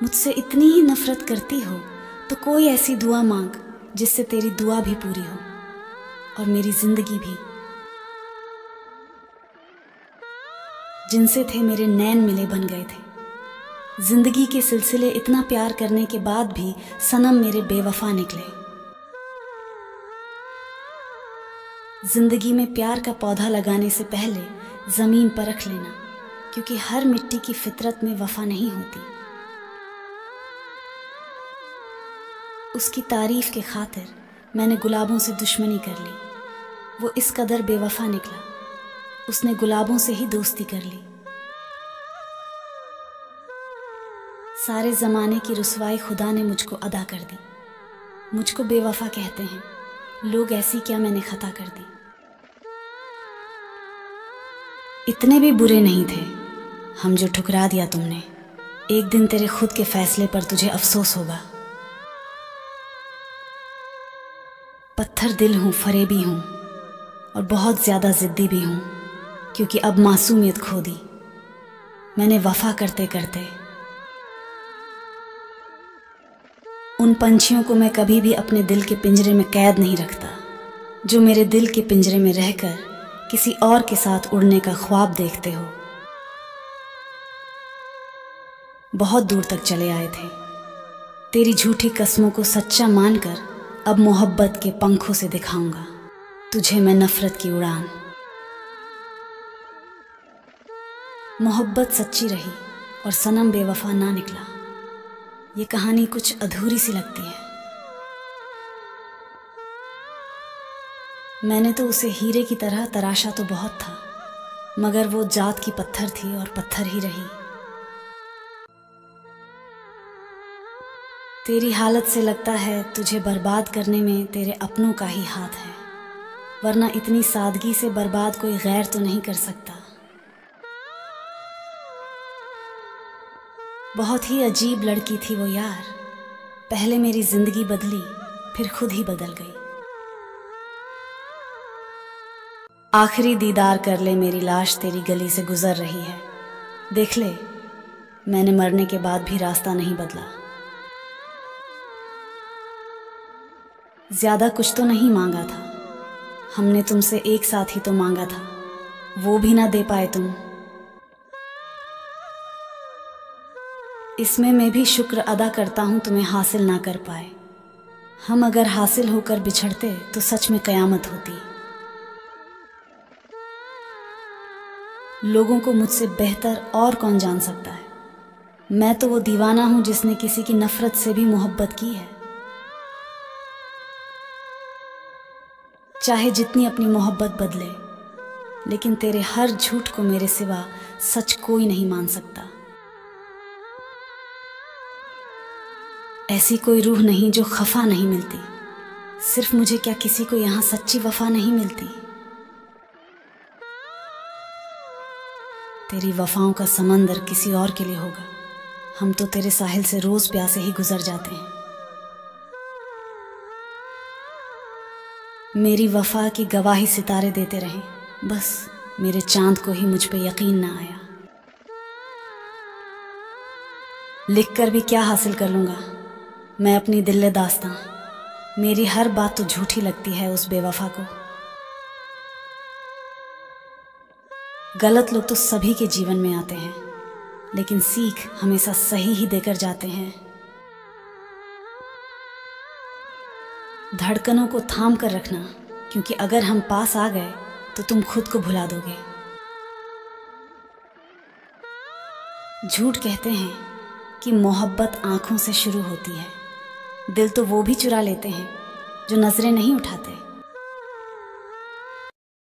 मुझसे इतनी ही नफरत करती हो तो कोई ऐसी दुआ मांग जिससे तेरी दुआ भी पूरी हो और मेरी जिंदगी भी। जिनसे थे मेरे नैन मिले बन गए थे। जिंदगी के सिलसिले इतना प्यार करने के बाद भी सनम मेरे बेवफा निकले। जिंदगी में प्यार का पौधा लगाने से पहले जमीन परख लेना, क्योंकि हर मिट्टी की फितरत में वफा नहीं होती। उसकी तारीफ के खातिर मैंने गुलाबों से दुश्मनी कर ली। वो इस कदर बेवफा निकला, उसने गुलाबों से ही दोस्ती कर ली। सारे ज़माने की रुसवाई खुदा ने मुझको अदा कर दी। मुझको बेवफा कहते हैं लोग, ऐसी क्या मैंने खता कर दी। इतने भी बुरे नहीं थे हम जो ठुकरा दिया तुमने। एक दिन तेरे खुद के फैसले पर तुझे अफसोस होगा। पत्थर दिल हूँ, फरेबी हूँ और बहुत ज़्यादा ज़िद्दी भी हूँ, क्योंकि अब मासूमियत खो दी मैंने वफा करते करते। उन पंछियों को मैं कभी भी अपने दिल के पिंजरे में कैद नहीं रखता, जो मेरे दिल के पिंजरे में रहकर किसी और के साथ उड़ने का ख्वाब देखते हो। बहुत दूर तक चले आए थे, तेरी झूठी कस्मों को सच्चा मानकर अब मोहब्बत के पंखों से दिखाऊंगा तुझे मैं नफरत की उड़ान। मोहब्बत सच्ची रही और सनम बेवफा ना निकला। ये कहानी कुछ अधूरी सी लगती है। मैंने तो उसे हीरे की तरह तराशा तो बहुत था, मगर वो जात की पत्थर थी और पत्थर ही रही। तेरी हालत से लगता है तुझे बर्बाद करने में तेरे अपनों का ही हाथ है, वरना इतनी सादगी से बर्बाद कोई गैर तो नहीं कर सकता। बहुत ही अजीब लड़की थी वो यार, पहले मेरी जिंदगी बदली फिर खुद ही बदल गई। आखिरी दीदार कर ले मेरी लाश तेरी गली से गुजर रही है। देख ले मैंने मरने के बाद भी रास्ता नहीं बदला। ज्यादा कुछ तो नहीं मांगा था हमने तुमसे, एक साथ ही तो मांगा था, वो भी ना दे पाए तुम। इसमें मैं भी शुक्र अदा करता हूं तुम्हें हासिल ना कर पाए। हम अगर हासिल होकर बिछड़ते तो सच में कयामत होती। लोगों को मुझसे बेहतर और कौन जान सकता है। मैं तो वो दीवाना हूं जिसने किसी की नफरत से भी मोहब्बत की है। चाहे जितनी अपनी मोहब्बत बदले, लेकिन तेरे हर झूठ को मेरे सिवा सच कोई नहीं मान सकता। ऐसी कोई रूह नहीं जो खफा नहीं मिलती। सिर्फ मुझे क्या किसी को यहां सच्ची वफा नहीं मिलती। तेरी वफाओं का समंदर किसी और के लिए होगा, हम तो तेरे साहिल से रोज प्यासे ही गुजर जाते हैं। मेरी वफा की गवाही सितारे देते रहे, बस मेरे चांद को ही मुझ पे यकीन ना आया। लिखकर भी क्या हासिल कर लूंगा मैं अपनी दिल दास्तां। मेरी हर बात तो झूठी लगती है उस बेवफा को। गलत लोग तो सभी के जीवन में आते हैं, लेकिन सीख हमेशा सही ही देकर जाते हैं। धड़कनों को थाम कर रखना, क्योंकि अगर हम पास आ गए तो तुम खुद को भुला दोगे। झूठ कहते हैं कि मोहब्बत आंखों से शुरू होती है, दिल तो वो भी चुरा लेते हैं जो नजरें नहीं उठाते।